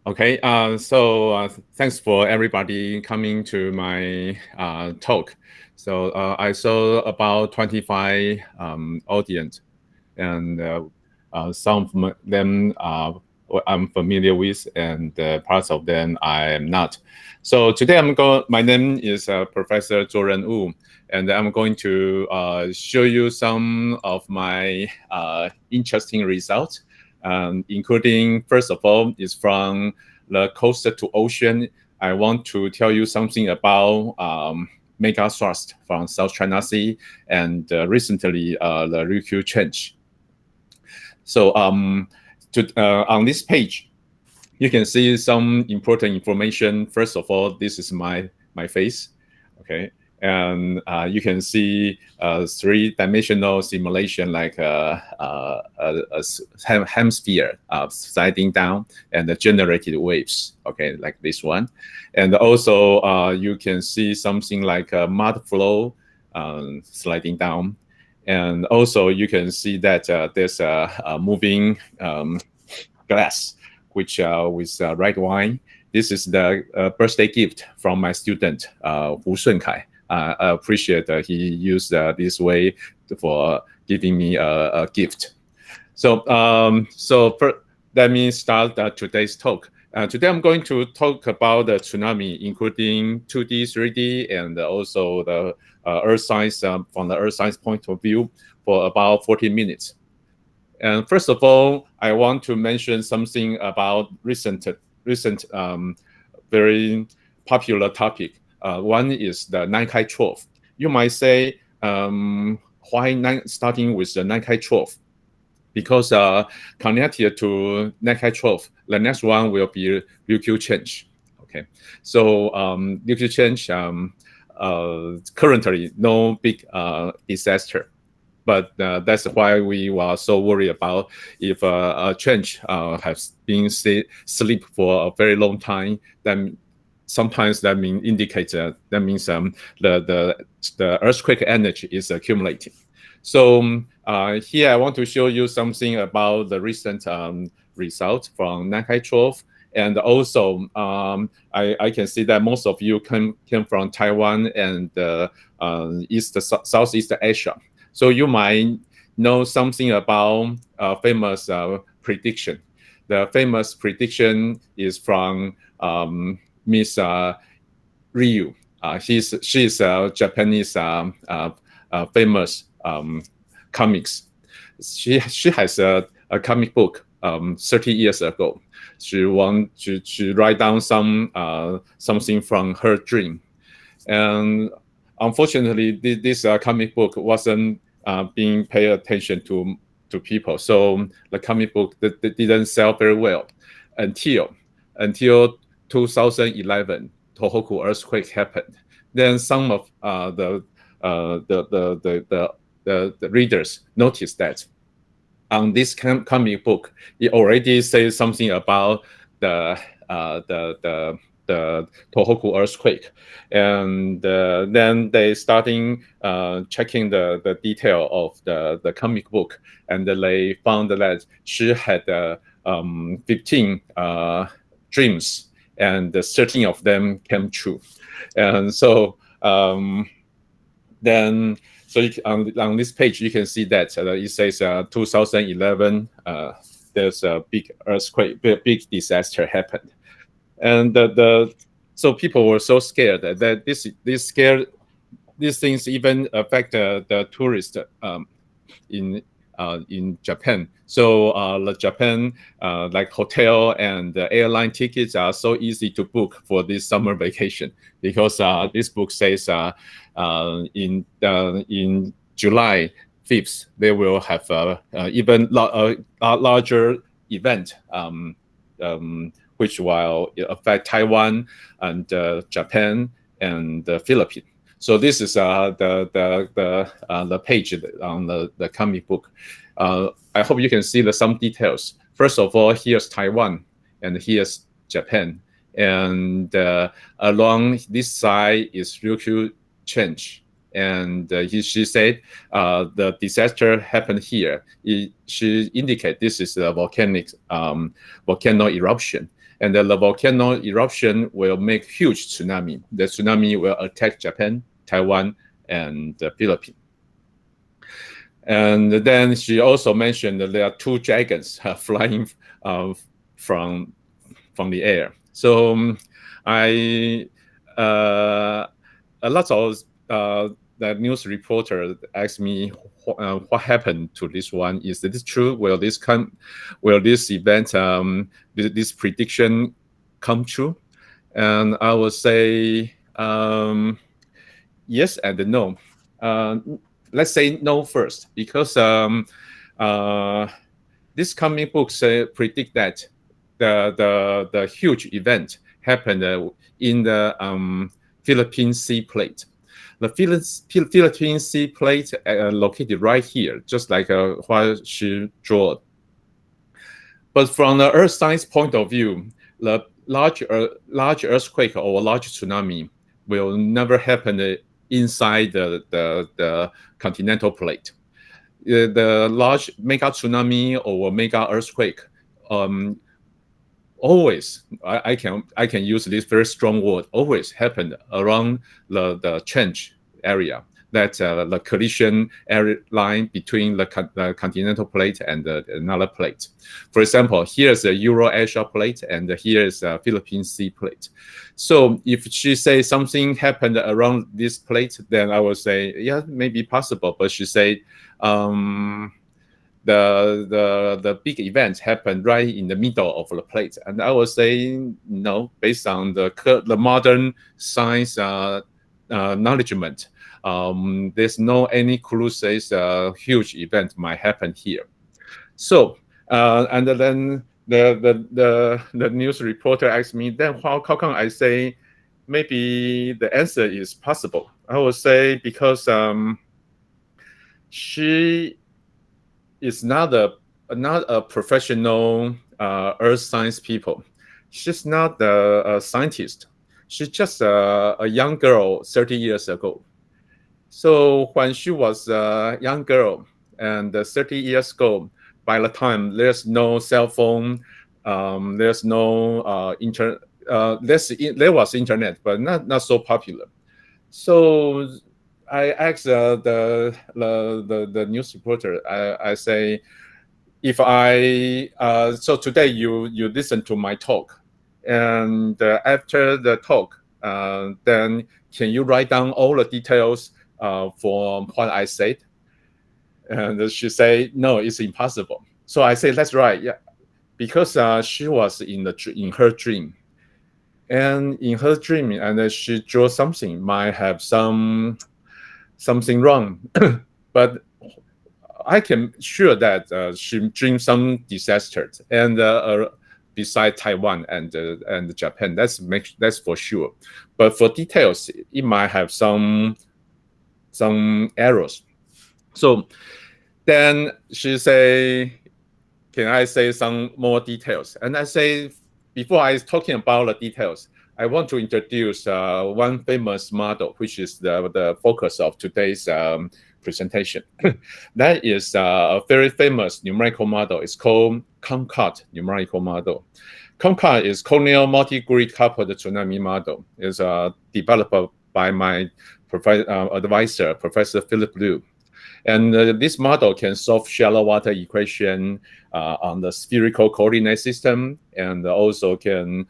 Okay, thanks for everybody coming to my talk. So I saw about 25 audience, and some of them I'm familiar with, and parts of them I am not. So today my name is Professor Tso-Ren, and I'm going to show you some of my interesting results. Including, first of all, is from the coast to ocean. I want to tell you something about Megathrust from South China Sea, and recently the Ryukyu change. So on this page, you can see some important information. First of all, this is my face, okay? And you can see three-dimensional simulation like a hemisphere sliding down and the generated waves, okay, like this one. And also you can see something like a mud flow sliding down. And also you can see that there's a moving glass, which with red wine. This is the birthday gift from my student, Hu Shunkai. I appreciate that he used this way for giving me a gift. So, let me start today's talk. Today I'm going to talk about the tsunami, including 2D, 3D, and also the Earth science from the Earth science point of view for about 40 minutes. And first of all, I want to mention something about recent very popular topic. One is the Nankai Trough. You might say, why starting with the Nankai Trough? Because connected to Nankai Trough, the next one will be Ryukyu change. Okay, so Ryukyu change, currently no big disaster. But that's why we were so worried about if a change has been sleep for a very long time, then sometimes that indicates that means the earthquake energy is accumulating. So here I want to show you something about the recent results from Nankai Trough. And also, I can see that most of you came from Taiwan and Southeast Asia. So you might know something about famous prediction. The famous prediction is from Miss Ryu. She's a Japanese famous comics. She has a comic book 30 years ago. She want to write down something from her dream, and unfortunately, this comic book wasn't being paid attention to people. So the comic book didn't sell very well until 2011, Tohoku earthquake happened. Then some of the readers noticed that on this comic book, it already says something about the Tohoku earthquake, and then they starting checking the detail of the comic book, and they found that she had 15 dreams, and 13 of them came true. And so then So on this page, you can see that it says 2011, there's a big earthquake, big disaster happened. And so people were so scared that these things even affect the tourists in Japan. So the Japan like hotel and airline tickets are so easy to book for this summer vacation because this book says in July 5th they will have even larger event which will affect Taiwan and Japan and the Philippines. So this is the page on the comic book. I hope you can see some details. First of all, here's Taiwan, and here's Japan, and along this side is Ryukyu Trench. And she said the disaster happened here. She indicated this is a volcano eruption. And the volcano eruption will make huge tsunami. The tsunami will attack Japan, Taiwan, and the Philippines. And then she also mentioned that there are two dragons flying from the air. So a lot of the news reporter asked me what happened to this one. Is this true? Will this event, this prediction come true? And I will say yes and no. Let's say no first, because this comic book predict that the huge event happened in the Philippine Sea Plate. The Philippine Sea Plate located right here, just like what she drew. But from the Earth science point of view, the large earthquake or large tsunami will never happen inside the continental plate. The large mega tsunami or mega earthquake always, I can use this very strong word, always happened around the trench area, that the collision area line between the continental plate and another plate. For example, here's the Euro-Asia plate, and here's the Philippine Sea Plate. So if she says something happened around this plate, then I will say, yeah, maybe possible. But she said the big event happened right in the middle of the plate, and I was saying no, based on the modern science acknowledgement. There's no any clue says a huge event might happen here. So and then the news reporter asked me, then how come I say maybe the answer is possible? I would say because she is not a professional earth science people. She's not a scientist. She's just a young girl 30 years ago. So when she was a young girl and 30 years ago, by the time there's no cell phone, there's no internet. There was internet, but not so popular. So I asked the news reporter. I say, if so today you listen to my talk, and after the talk, then can you write down all the details for what I said? And she said, no, it's impossible. So I said, that's right, yeah, because she was in her dream, and in her dream, and she drew something might have something wrong, but I can sure that she dreamed some disasters, and beside Taiwan and Japan, that's for sure. But for details, it might have some errors. So then she say, can I say some more details? And I say, before I talking about the details, I want to introduce one famous model, which is the focus of today's presentation. That is a very famous numerical model. It's called Concord numerical model. Concord is Cornell multi-grid coupled tsunami model. It's developed by my advisor, Professor Philip Liu. And this model can solve shallow water equation on the spherical coordinate system, and also can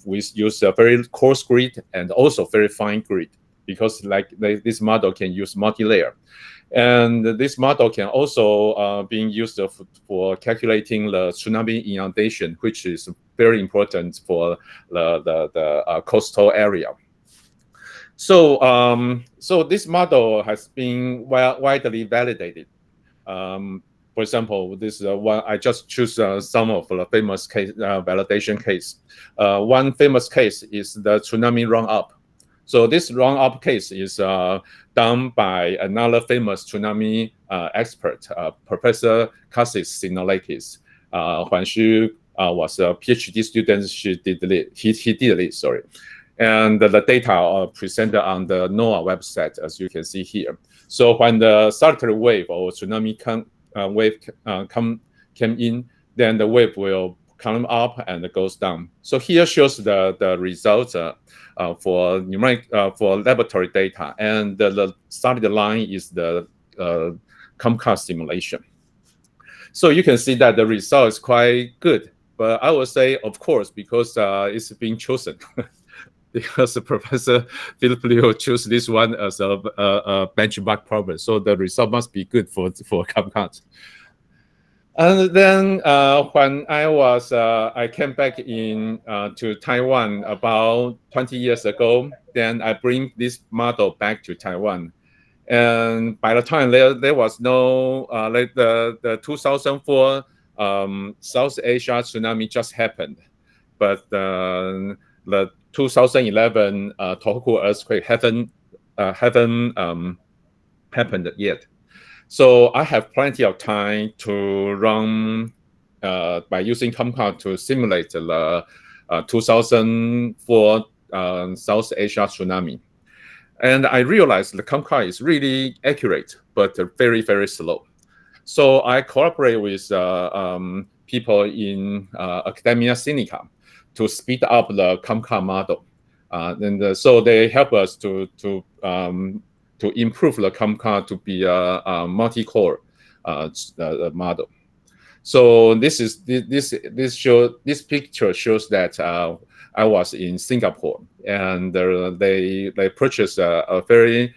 we use a very coarse grid and also very fine grid, because this model can use multi-layer. And this model can also being used for calculating the tsunami inundation, which is very important for the coastal area. So, so this model has been widely validated. For example, this one I just choose some of the famous case validation case. One famous case is the tsunami run-up. So this run-up case is done by another famous tsunami expert, Professor Cassis Sinolakis. When she was a PhD student, he did it, sorry. And the data are presented on the NOAA website, as you can see here. So when the solitary wave or tsunami came in, then the wave will come up and goes down. So here shows the results for numeric for laboratory data, and the solid line is the Comcast simulation. So you can see that the result is quite good. But I would say, of course, because it's being chosen. Because Professor Philip Liu chose this one as a benchmark problem, so the result must be good for Comcast. And then when I came back to Taiwan about 20 years ago, then I bring this model back to Taiwan. And by the time there was no like the 2004 South Asia tsunami just happened, but the 2011 Tohoku earthquake haven't happened yet. So I have plenty of time to run by using Comcast to simulate the 2004 South Asia tsunami. And I realized the Comcast is really accurate, but very, very slow. So I cooperate with people in Academia Sinica to speed up the Comcast model. So they help us to improve the Comcast to be a multi-core model. So this picture shows that I was in Singapore, and they purchased a very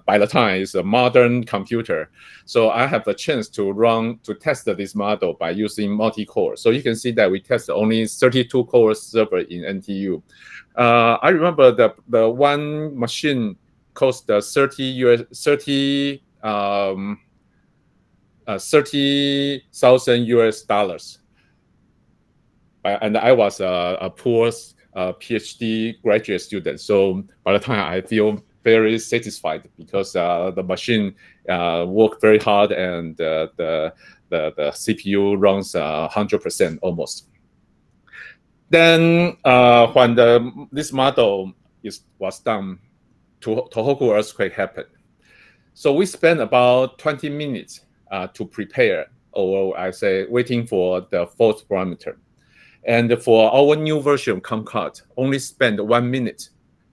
by the time it's a modern computer. So I have a chance to test this model by using multi-core. So you can see that we test only 32 core server in NTU. I remember the one machine cost 30,000 US dollars. And I was a poor PhD graduate student. So by the time I feel very satisfied, because the machine worked very hard, and the CPU runs 100% almost. Then when this model was done, Tohoku earthquake happened. So we spent about 20 minutes to prepare, or I say waiting for the fault parameter. And for our new version of Comcast, only spent 1 minute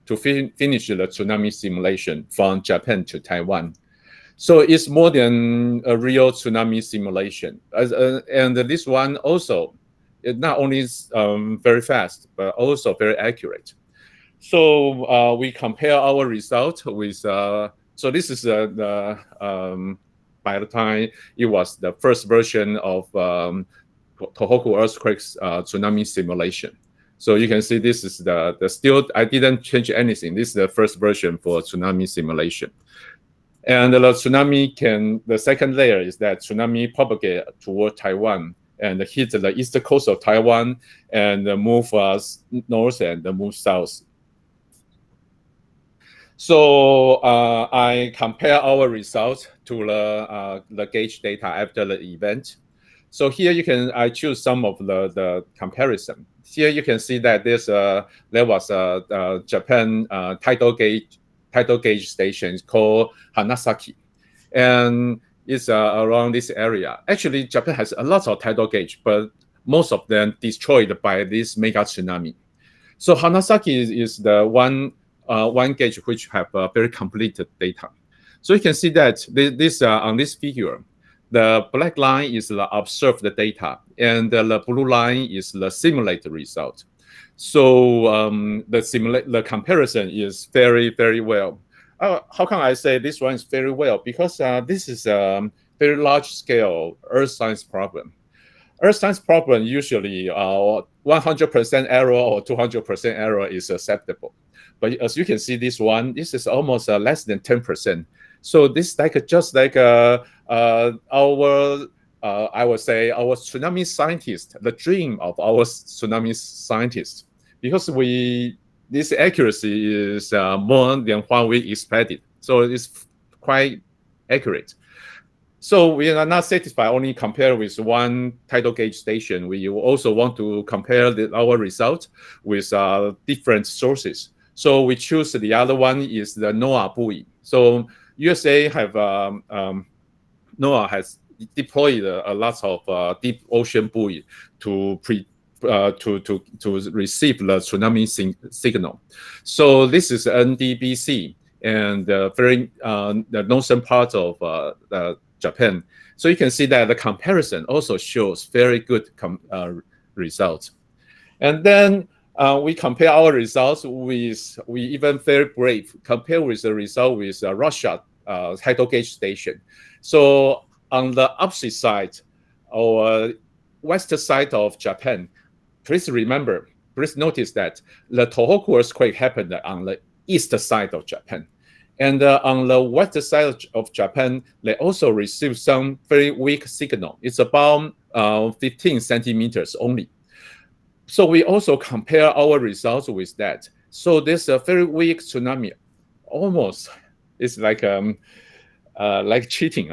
to finish the tsunami simulation from Japan to Taiwan. So it's more than a real tsunami simulation. And this one also, it not only is very fast, but also very accurate. So we compare our result with, so this is by the time it was the first version of Tohoku earthquake's tsunami simulation. So you can see this is still, I didn't change anything. This is the first version for tsunami simulation. And the tsunami the second layer is that tsunami propagate toward Taiwan and hit the eastern coast of Taiwan and move north and move south. So I compare our results to the gauge data after the event. So here I choose some of the comparison. Here you can see that there was a Japan tidal gauge station called Hanasaki, and it's around this area. Actually, Japan has a lot of tidal gauge, but most of them destroyed by this mega tsunami. So Hanasaki is the one one gauge which have very complete data. So you can see that this on this figure, the black line is the observed data, and the blue line is the simulated result. So the comparison is very well. How can I say this one is very well? Because this is a very large scale earth science problem. Earth science problem usually 100% error or 200% error is acceptable. But as you can see, this is almost less than 10%. So this just like our I would say our tsunami scientist, the dream of our tsunami scientists, because this accuracy is more than what we expected. So it's quite accurate. So we are not satisfied only compare with one tidal gauge station. We also want to compare our results with different sources. So we choose the other one is the NOAA buoy. So USA have NOAA has deployed a lot of deep ocean buoy to receive the tsunami signal. So this is NDBC and very the northern part of Japan. So you can see that the comparison also shows very good results. And then we compare our results with, we even very brave, compare with the result with Russia tidal gauge station. So on the opposite side, or west side of Japan, please notice that the Tohoku earthquake happened on the east side of Japan. And on the west side of Japan, they also received some very weak signal. It's about 15 centimeters only. So we also compare our results with that. So there's a very weak tsunami. Almost, it's like cheating.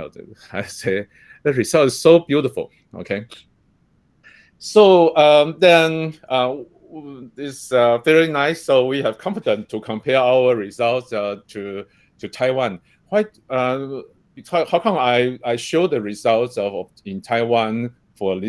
I say the result is so beautiful. Okay. So then it's very nice. So we have confidence to compare our results to Taiwan. How come I show the results in Taiwan for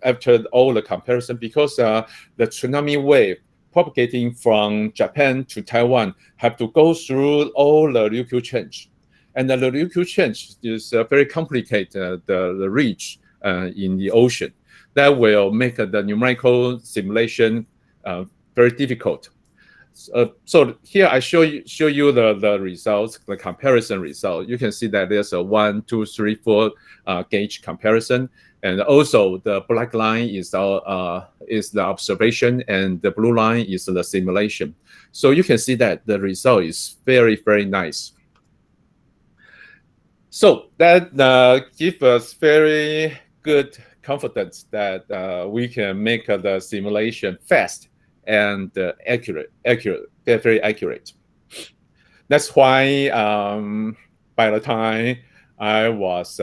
after all the comparison? Because the tsunami wave propagating from Japan to Taiwan have to go through all the Ryukyu change, and the Ryukyu change is very complicated. The ridge in the ocean that will make the numerical simulation very difficult. So here I show you the results, the comparison result. You can see that there's a 1, 2, 3, 4 gauge comparison, and also the black line is the observation, and the blue line is the simulation. So you can see that the result is very nice. So that gives us very good confidence that we can make the simulation fast and accurate, very accurate. That's why by the time I was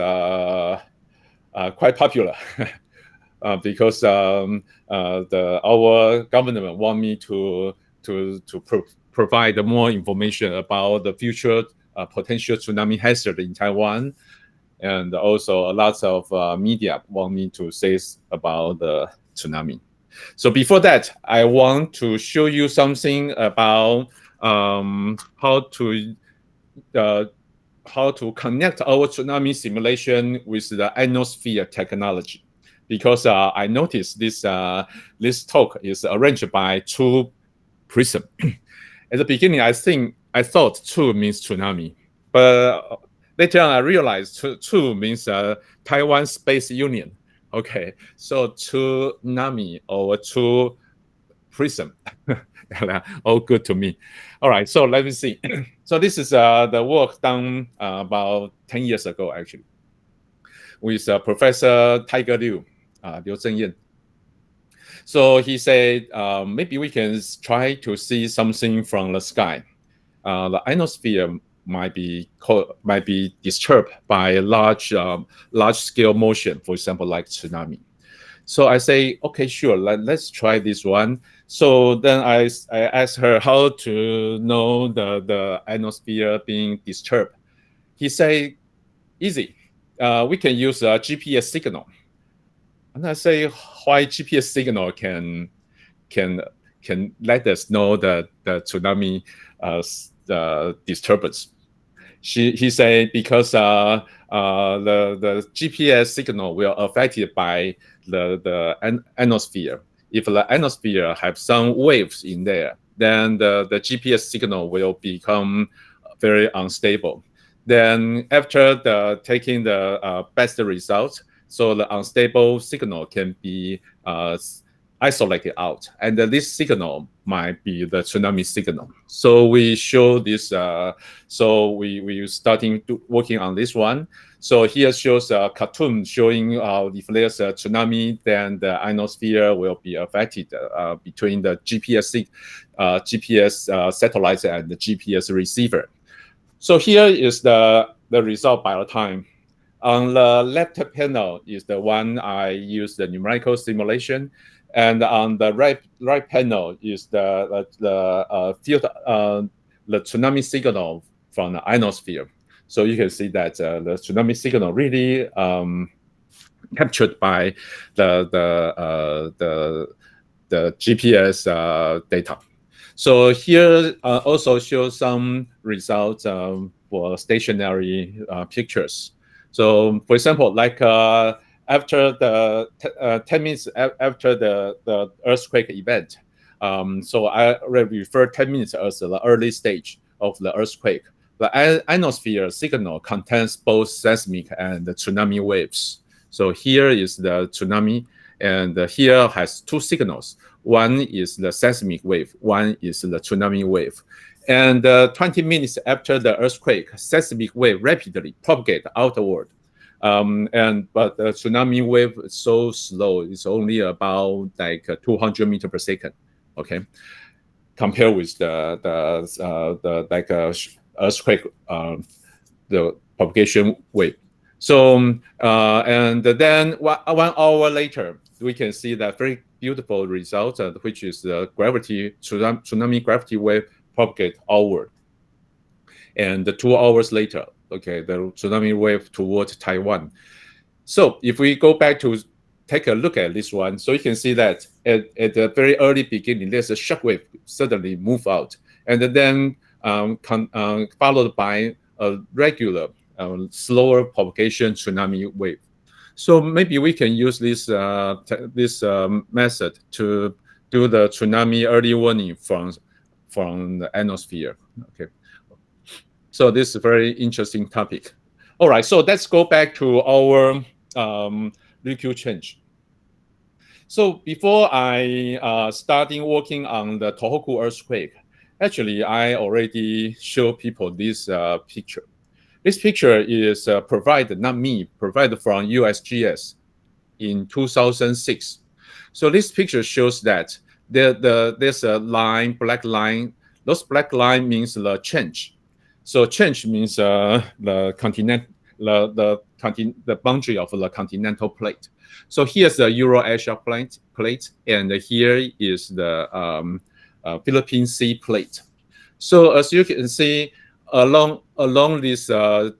quite popular because our government want me to provide more information about the future potential tsunami hazard in Taiwan. And also lots of media want me to say about the tsunami. So before that, I want to show you something about how to connect our tsunami simulation with the ionosphere technology. Because I noticed this talk is arranged by two prism. At the beginning, I thought two means tsunami, but later on I realized two means Taiwan Space Union. Okay, so tsunami or two prism, all good to me. All right, so let me see. So this is the work done about 10 years ago, actually, with Professor Tiger Liu, Liu Zhenyan. So he said, maybe we can try to see something from the sky. The ionosphere might be disturbed by a large scale motion, for example, like tsunami. So I say, okay, sure, let's try this one. So then I asked her how to know the ionosphere being disturbed. He said, easy. We can use a GPS signal. And I say, why GPS signal can can let us know the tsunami disturbance. He said because the GPS signal will affected by the ionosphere. If the ionosphere have some waves in there, then the GPS signal will become very unstable. Then after taking the best results, so the unstable signal can be isolated out, and this signal might be the tsunami signal. So we show this. So we starting working on this one. So here shows a cartoon showing if there's a tsunami, then the ionosphere will be affected between the GPS satellite and the GPS receiver. So here is the result by the time. On the left panel is the one I use the numerical simulation, and on the right panel is the field the tsunami signal from the ionosphere. So you can see that the tsunami signal really captured by the GPS data. So here also shows some results for stationary pictures. So, for example, like after the 10 minutes after the earthquake event, so I refer 10 minutes as the early stage of the earthquake. The ionosphere signal contains both seismic and the tsunami waves. So here is the tsunami, and here has two signals. One is the seismic wave, one is the tsunami wave. And 20 minutes after the earthquake, seismic wave rapidly propagate outward. But the tsunami wave is so slow; it's only about like 200 meters per second. Okay, compared with the like earthquake, the propagation wave. So and then 1 hour later, we can see that very beautiful result, which is the tsunami gravity wave propagate outward. And 2 hours later, okay, the tsunami wave towards Taiwan. So if we go back to take a look at this one, so you can see that at the very early beginning, there's a shock wave suddenly move out, and then followed by a regular, slower propagation tsunami wave. So maybe we can use this method to do the tsunami early warning from the ionosphere. Okay. So this is a very interesting topic. All right, so let's go back to our Ryukyu change. So before I starting working on the Tohoku earthquake, actually I already show people this picture. This picture is provided, not me, provided from USGS in 2006. So this picture shows that there's a line, black line. Those black line means the change. So change means the boundary of the continental plate. So here's the Euro-Asia plate, and here is the Philippine Sea plate. So as you can see, along this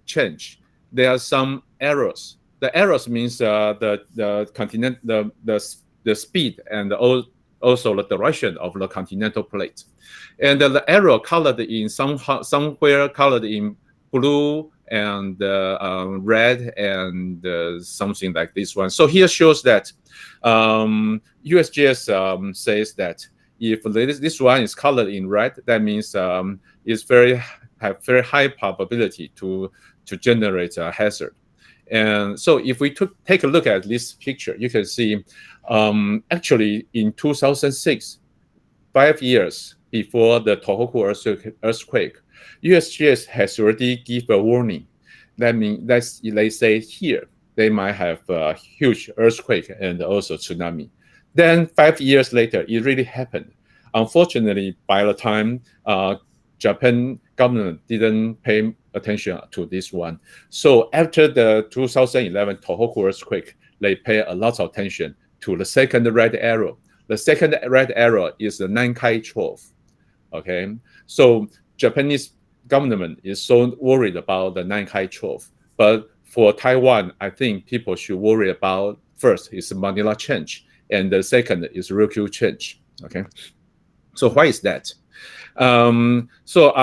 change, there are some errors. The errors means the continent, the speed, and also the direction of the continental plate. And the arrow colored in somewhere colored in blue and red and something like this one. So here shows that USGS says that if this one is colored in red, that means it's have very high probability to generate a hazard. And so if we take a look at this picture, you can see actually in 2006, 5 years before the Tohoku earthquake, USGS has already given a warning. That means they say here they might have a huge earthquake and also tsunami. Then 5 years later, it really happened. Unfortunately, by the time Japan government didn't pay attention to this one. So after the 2011 Tohoku earthquake, they pay a lot of attention to the second red arrow. The second red arrow is the Nankai Trough. Okay, so Japanese government is so worried about the Nankai Trough, but for Taiwan, I think people should worry about first is Manila change, and the second is Ryukyu change. Okay, So why is that? So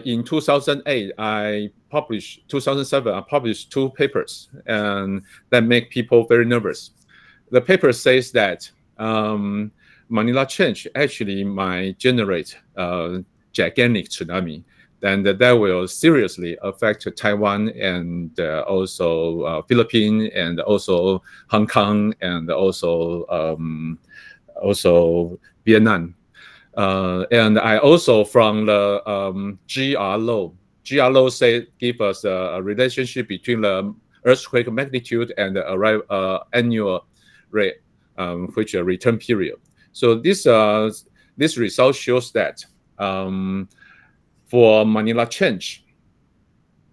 in 2008, 2007, I published 2 papers, and that make people very nervous. The paper says that Manila change actually might generate gigantic tsunami, and that will seriously affect Taiwan and also Philippines and also Hong Kong and also Vietnam. And I also from the GR law. GR law give us a relationship between the earthquake magnitude and the annual rate, which is a return period. So this result shows that for Manila change,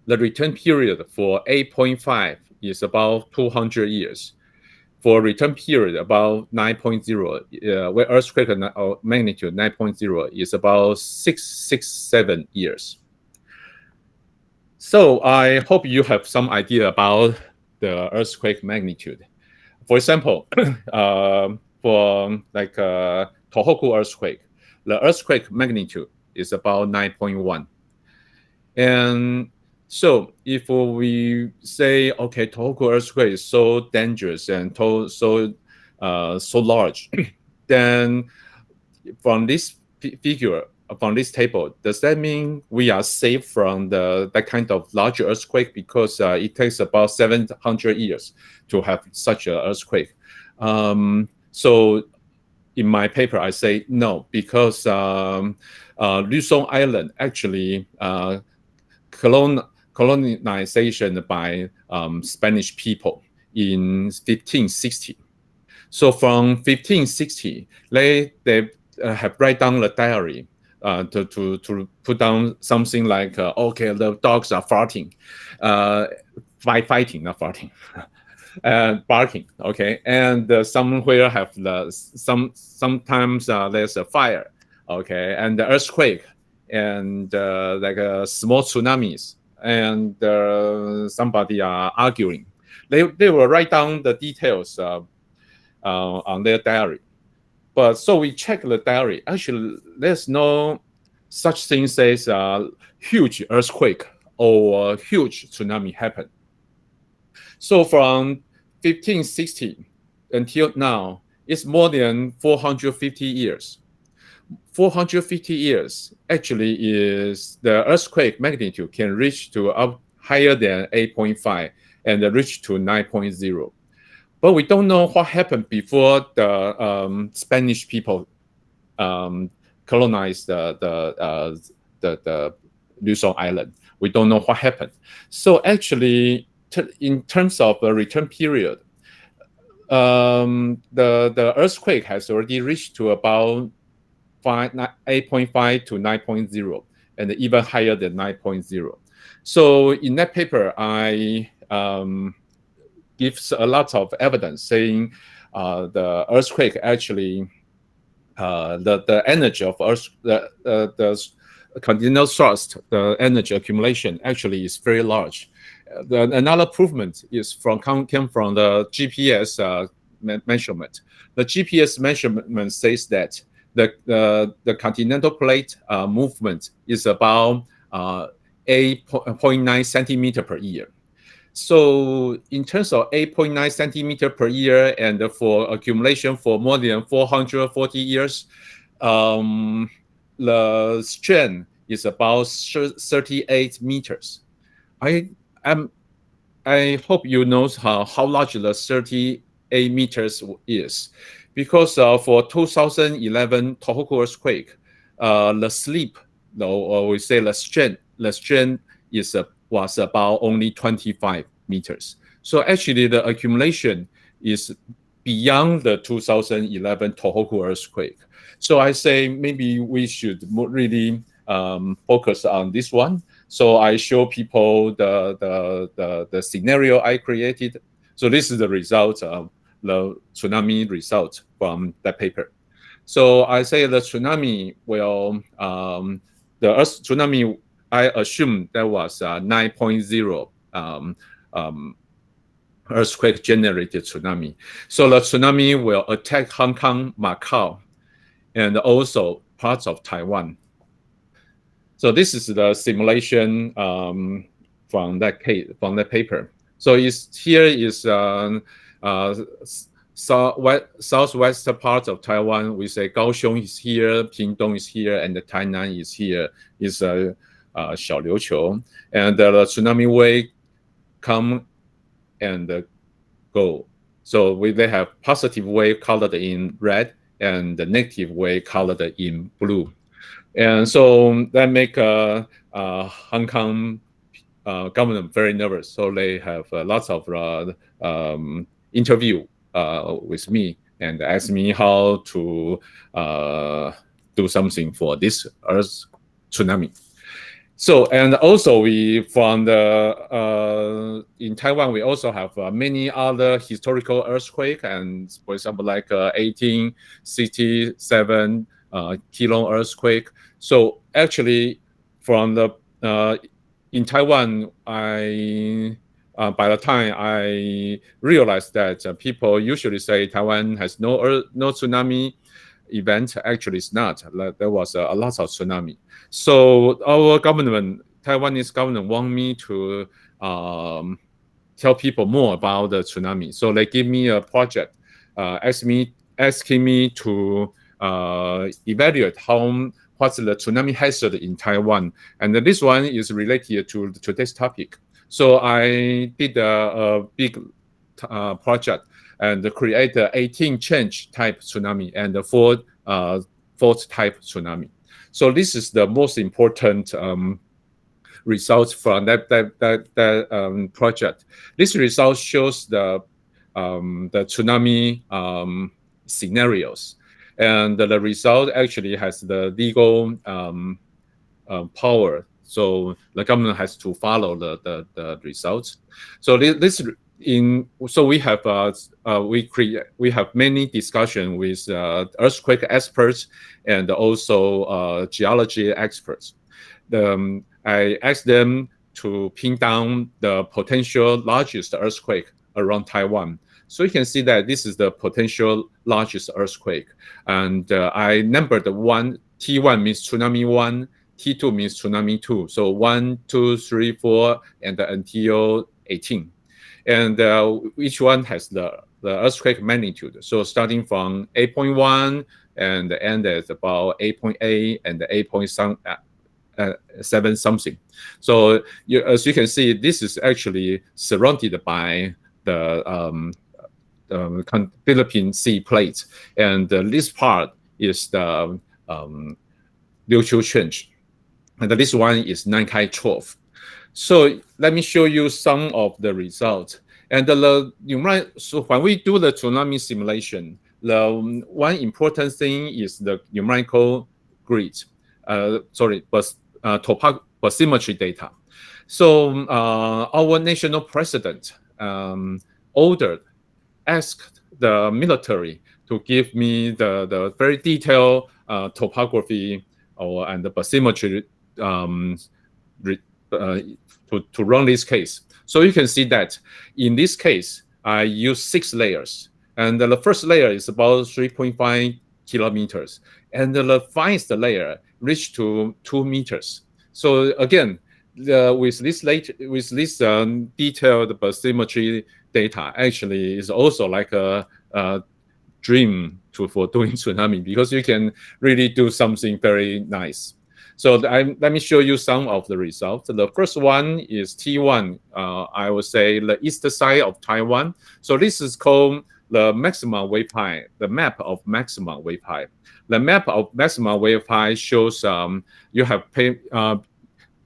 the return period for 8.5 is about 200 years. For return period, about 9.0, where earthquake magnitude 9.0 is about 667 years. So I hope you have some idea about the earthquake magnitude. For example, for like Tohoku earthquake, the earthquake magnitude is about 9.1. And so if we say, okay, Tohoku earthquake is so dangerous and so large, then from this figure, from this table, does that mean we are safe from that kind of large earthquake because it takes about 700 years to have such an earthquake? So in my paper, I say no, because Luzon Island actually colonization by Spanish people in 1560. So from 1560, they have write down the diary to put down something like, okay, the dogs are farting, fighting, not farting. Barking, okay, and somewhere have sometimes there's a fire, okay, and the earthquake, and like small tsunamis, and somebody are arguing. They will write down the details on their diary. But so we check the diary. Actually, there's no such thing as huge earthquake or huge tsunami happen. So from 1560 until now, it's more than 450 years. 450 years actually is the earthquake magnitude can reach to up higher than 8.5 and reach to 9.0. But we don't know what happened before the Spanish people colonized the Luzon Island. We don't know what happened. So actually, in terms of the return period, the earthquake has already reached to about 8.5 to 9.0, and even higher than 9.0. So in that paper, I gives a lot of evidence saying the earthquake actually the energy of Earth, the continental thrust, the energy accumulation actually is very large. Another improvement is came from the GPS measurement. The GPS measurement says that the continental plate movement is about 8.9 centimeter per year. So in terms of 8.9 centimeter per year and for accumulation for more than 440 years, the strength is about 38 meters. I hope you know how large the 38 meters is, because for 2011 Tohoku earthquake, the slip, or we say the strength was about only 25 meters. So actually the accumulation is beyond the 2011 Tohoku earthquake. So I say maybe we should really focus on this one. So I show people the scenario I created. So this is the result of the tsunami result from that paper. So I say the tsunami will, the Earth tsunami, I assume that was 9.0 earthquake generated tsunami. So the tsunami will attack Hong Kong, Macau, and also parts of Taiwan. So this is the simulation from that paper. So here is southwest part of Taiwan. We say Kaohsiung is here, Pingdong is here, and the Tainan is here. Is Xiaoliuqiu, and the tsunami wave come and go. So they have positive wave colored in red and the negative wave colored in blue. And so that make Hong Kong government very nervous. So they have lots of interview with me and ask me how to do something for this Earth tsunami. So, and also we from the in Taiwan, we also have many other historical earthquake, and for example, like 1867 Keelung earthquake. So actually, from the in Taiwan, I by the time I realized that people usually say Taiwan has no tsunami event. Actually, it's not. There was a lot of tsunami. So our government, Taiwanese government, want me to tell people more about the tsunami. So they give me a project, asking me to evaluate what's the tsunami hazard in Taiwan, and this one is related to today's topic. So I did a big project and create 18 change type tsunami and 4 fault type tsunami. So this is the most important results from that project. This result shows the tsunami scenarios, and the result actually has the legal power. So the government has to follow the results. So so we have we have many discussion with earthquake experts and also geology experts. I asked them to pin down the potential largest earthquake around Taiwan. So you can see that this is the potential largest earthquake, and I numbered one. T1 means tsunami 1. T2 means tsunami 2. So 1, 2, 3, 4, and until 18. And each one has the earthquake magnitude. So starting from 8.1 and the end is about 8.8 and 8.7 something. So as you can see, this is actually surrounded by the Philippine Sea plate, and this part is the Ryukyu Trench, and this one is Nankai Trough. So let me show you some of the results. And so when we do the tsunami simulation, the one important thing is the numerical grid. Bathymetry data. So our national president asked the military to give me the very detailed topography and the bathymetry to run this case. So you can see that in this case, I use 6 layers. And the first layer is about 3.5 kilometers. And the finest layer reached to 2 meters. So again, with this detailed bathymetry data, actually is also like a dream for doing tsunami, because you can really do something very nice. So let me show you some of the results. The first one is T1. I would say the east side of Taiwan. So this is called the maximum wave height, the map of maximum wave height. The map of maximum wave height shows you have paid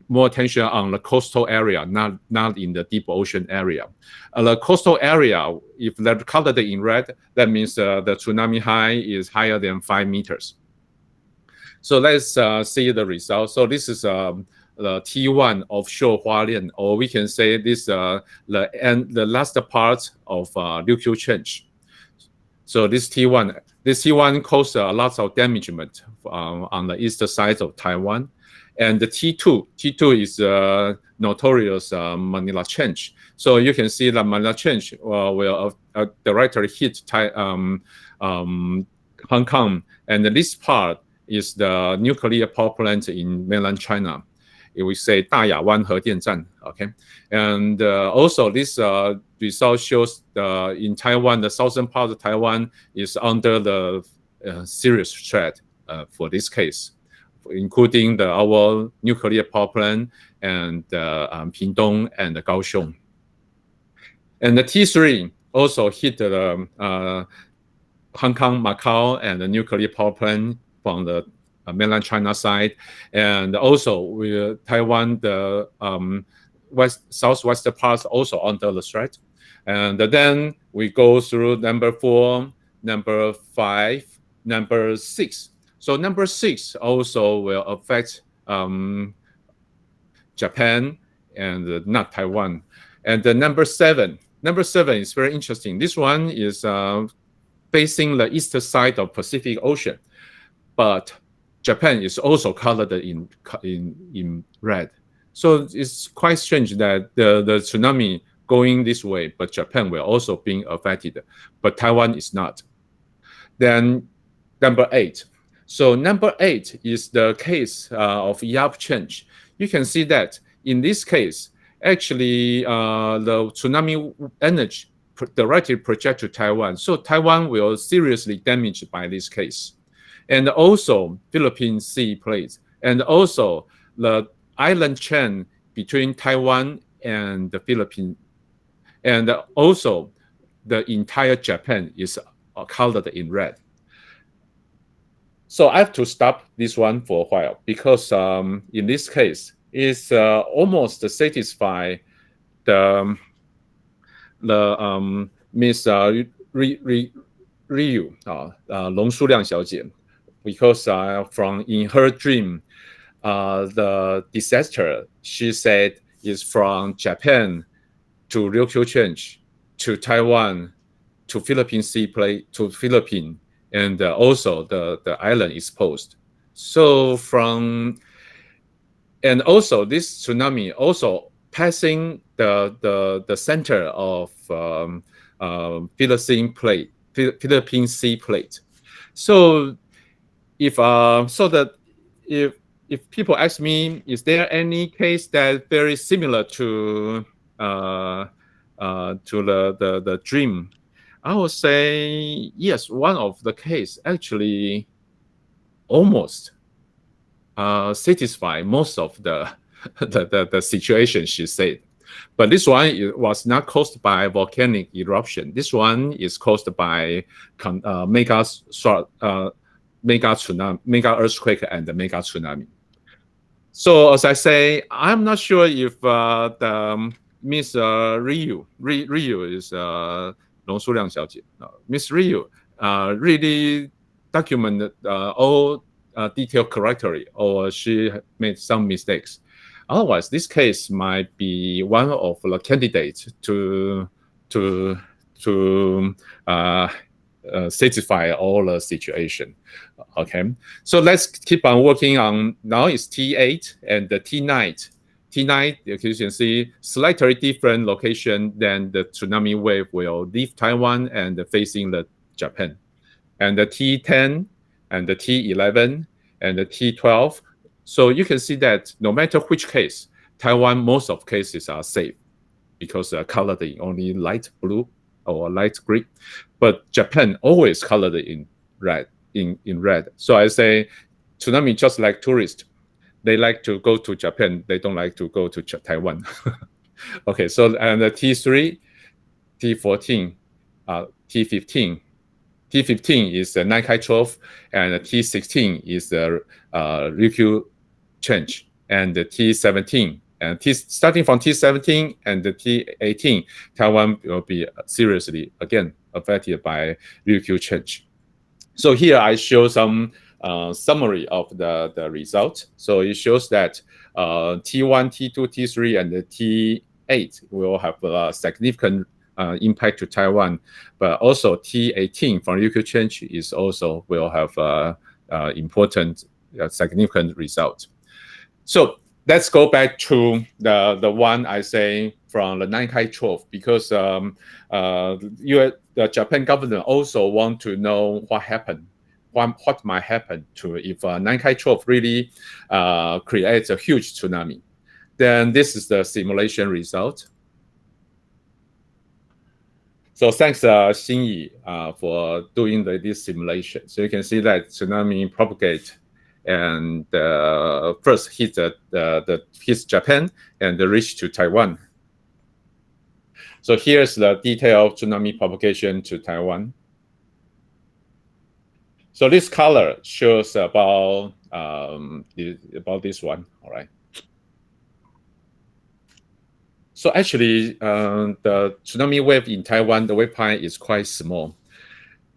more attention on the coastal area, not in the deep ocean area. The coastal area, if they're colored in red, that means the tsunami high is higher than 5 meters. So let's see the results. So this is the T1 offshore Hualien, or we can say this the last part of Ryukyu Trench. So this T1 caused lots of damage on the east side of Taiwan. And the T2 is notorious Manila Trench. So you can see that Manila Trench will directly hit Hong Kong, and this part is the nuclear power plant in mainland China. We say 大亚湾核电站, okay? And also this result shows in Taiwan, the southern part of Taiwan is under the serious threat for this case, including our nuclear power plant and Pingdong and Kaohsiung. And the T3 also hit the Hong Kong, Macau, and the nuclear power plant from the mainland China side, and also with Taiwan, the southwestern parts also under the threat. And then we go through number 4, number 5, number 6. So number 6 also will affect Japan and not Taiwan. And the number 7 is very interesting. This one is facing the eastern side of Pacific Ocean, but Japan is also colored in red. So it's quite strange that the tsunami going this way, but Japan will also be affected, but Taiwan is not. Then number 8. So number 8 is the case of YAP change. You can see that in this case, actually the tsunami energy directly project to Taiwan. So Taiwan will seriously damaged by this case. And also Philippine Sea plate, and also the island chain between Taiwan and the Philippines, and also the entire Japan is colored in red. So I have to stop this one for a while because in this case, it's almost satisfy the Miss Ryu 龙树亮小姐, because from in her dream, the disaster she said is from Japan to Ryukyu change to Taiwan to Philippine Sea plate to Philippines, and also the island exposed. So and also this tsunami also passing the center of Philippine Sea plate. So if people ask me, is there any case that very similar to the dream? I would say yes. One of the case actually almost satisfy most of the situation she said. But this one was not caused by volcanic eruption. This one is caused by mega earthquake and the mega tsunami. So as I say, I'm not sure if the Miss Ryu is 龙树亮小姐. Miss Ryu really documented all detailed correctly, or she made some mistakes. Otherwise, this case might be one of the candidates to satisfy all the situation. Okay, so let's keep on working on. Now it's T8 and the T9. T9, you can see slightly different location than the tsunami wave will leave Taiwan and facing the Japan. And the T10 and the T11 and the T12. So you can see that no matter which case, Taiwan, most of cases are safe because colored in only light blue or light green. But Japan always colored in red. In red. So I say tsunami just like tourists. They like to go to Japan. They don't like to go to Taiwan. Okay, so and the T3, T14, T15. T15 is the Nankai Trough, and the T16 is the Ryukyu change, and the T17. And starting from T17 and the T18, Taiwan will be seriously, again, affected by Ryukyu change. So here I show some summary of the result. So it shows that T1, T2, T3, and the T8 will have a significant impact to Taiwan, but also T18 from Ryukyu change is also will have important significant result. So let's go back to the one I say from the Nankai Trough, because the Japan government also want to know what happened what might happen to if Nankai Trough really creates a huge tsunami. Then this is the simulation result. So thanks Xinyi for doing this simulation. So you can see that tsunami propagate and first hit hits Japan and reach to Taiwan. So here's the detail of tsunami propagation to Taiwan. So this color shows about this one. All right. So actually, the tsunami wave in Taiwan, the wave height is quite small.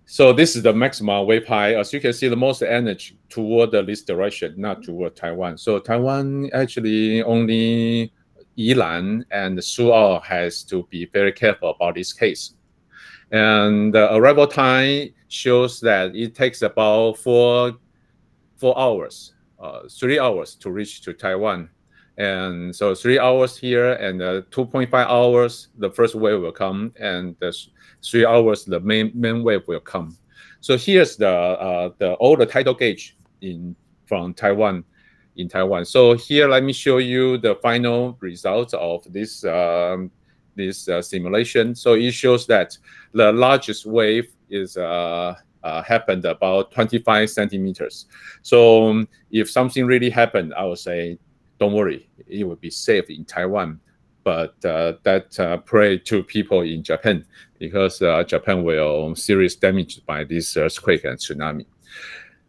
So this is the maximum wave height. As you can see, the most energy toward this direction, not toward Taiwan. So Taiwan actually only Yilan and Su'ao has to be very careful about this case. And the arrival time shows that it takes about 4 hours, 3 hours to reach to Taiwan. And so 3 hours here and 2.5 hours, the first wave will come, and the 3 hours, the main wave will come. So here's all the tidal gauge from Taiwan. In Taiwan. So here, let me show you the final results of this simulation. So it shows that the largest wave is happened about 25 centimeters. So if something really happened, I would say, don't worry, it will be safe in Taiwan. But that pray to people in Japan, because Japan will serious damage by this earthquake and tsunami.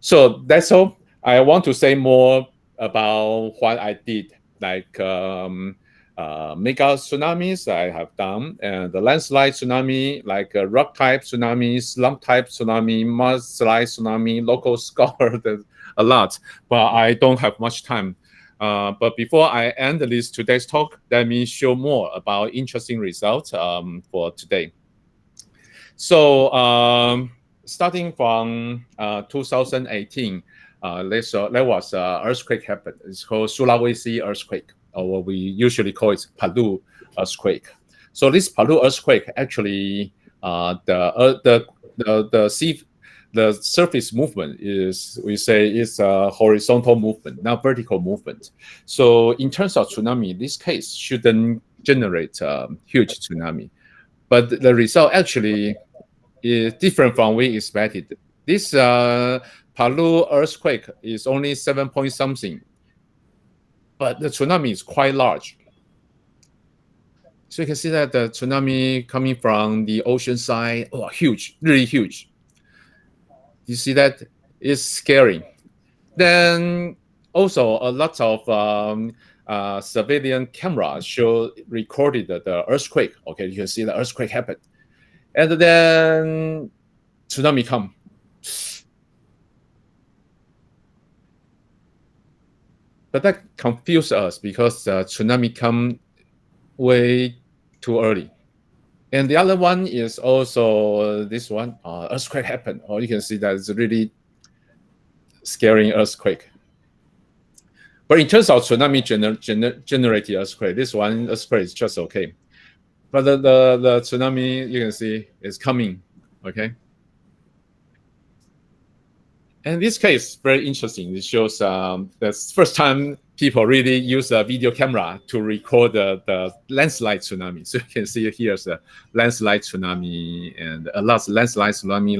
So that's all. I want to say more about what I did, like mega tsunamis I have done, and the landslide tsunami, like rock type tsunami, slump type tsunami, mudslide tsunami, local scholar, there's a lot, but I don't have much time. But before I end today's talk, let me show more about interesting results for today. So starting from 2018, there was an earthquake happened. It's called Sulawesi earthquake, or what we usually call it Palu earthquake. So this Palu earthquake actually, the surface movement is, we say, is a horizontal movement, not vertical movement. So in terms of tsunami, this case shouldn't generate a huge tsunami, but the result actually is different from we expected. This Palu earthquake is only 7 point something, but the tsunami is quite large. So you can see that the tsunami coming from the ocean side, oh, huge, really huge. You see that? It's scary. Then also a lot of civilian cameras recorded the earthquake. Okay, you can see the earthquake happened, and then tsunami come. But that confused us because tsunami come way too early. And the other one is also this one, earthquake happened. Or you can see that it's a really scary earthquake. But in terms of tsunami generated earthquake, this one earthquake is just okay. But the tsunami, you can see, is coming, okay? And this case very interesting. It shows the first time people really use a video camera to record the landslide tsunami. So you can see here's a landslide tsunami, and a lot of landslide tsunami,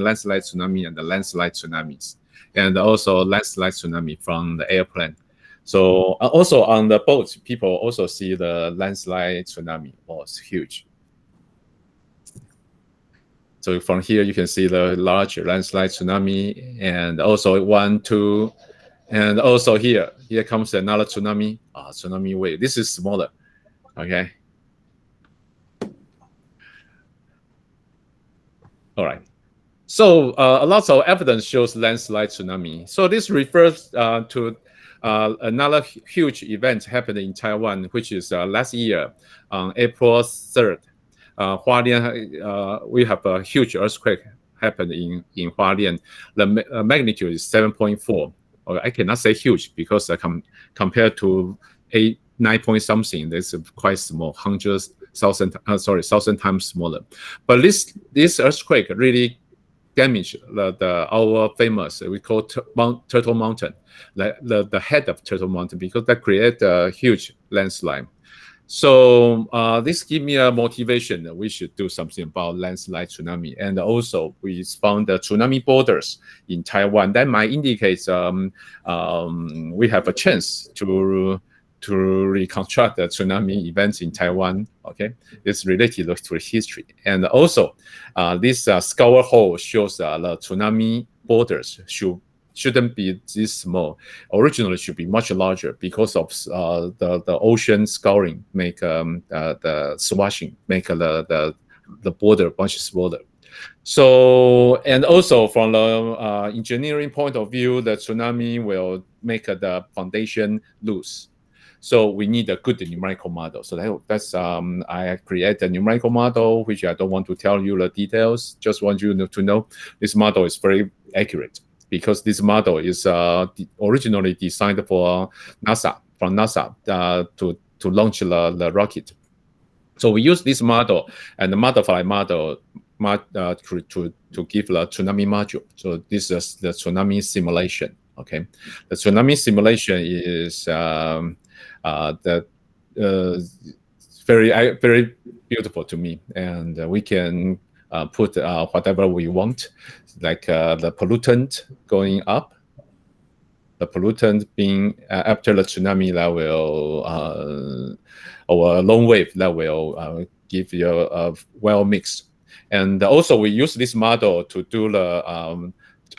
and the landslide tsunamis, and also landslide tsunami from the airplane. So also on the boat, people also see the landslide tsunami. Oh, it's huge. So from here, you can see the large landslide tsunami, and also 1, 2, and also here comes another tsunami, tsunami wave. This is smaller, okay? All right. So a lot of evidence shows landslide tsunami. So this refers to another huge event happened in Taiwan, which is last year on April 3rd. Hualien, we have a huge earthquake happened in Hualien. The magnitude is 7.4. Or I cannot say huge because compared to 9 point something, that's quite small, 1,000 times smaller. But this earthquake really damage our famous, we call Turtle Mountain, the head of Turtle Mountain, because that create a huge landslide. So this give me a motivation that we should do something about landslide tsunami. And also we found the tsunami borders in Taiwan. That might indicate we have a chance to reconstruct the tsunami events in Taiwan. Okay, it's related to history. And also this scour hole shows the tsunami borders shouldn't be this small. Originally should be much larger because of the ocean scouring make the swashing make the border much smaller. So, and also from the engineering point of view, the tsunami will make the foundation loose. So we need a good numerical model. So that's I create a numerical model, which I don't want to tell you the details. Just want you to know this model is very accurate, because this model is originally designed for NASA, from NASA to launch the rocket. So we use this model and the modified model to give the tsunami module. So this is the tsunami simulation. Okay, the tsunami simulation is very beautiful to me, and we can put whatever we want, like the pollutant going up, the pollutant being after the tsunami that will or a long wave that will give you a well mixed. And also we use this model to do the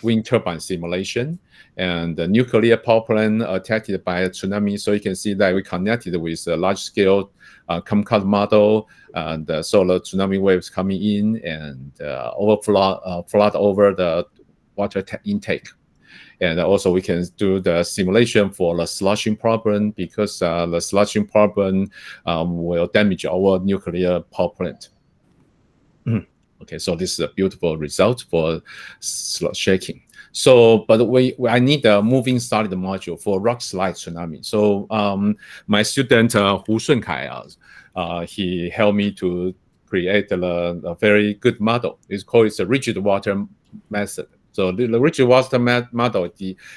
wind turbine simulation and the nuclear power plant attacked by a tsunami. So you can see that we connected with a large scale Comcast model, and so the tsunami waves coming in and flood over the water intake. And also we can do the simulation for the sloshing problem, because the sloshing problem will damage our nuclear power plant. Okay, so this is a beautiful result for shaking. So, but I need a moving solid module for rock slide tsunami. So my student Hu Shunkai, he helped me to create a very good model. It's called a rigid water method. So the rigid water model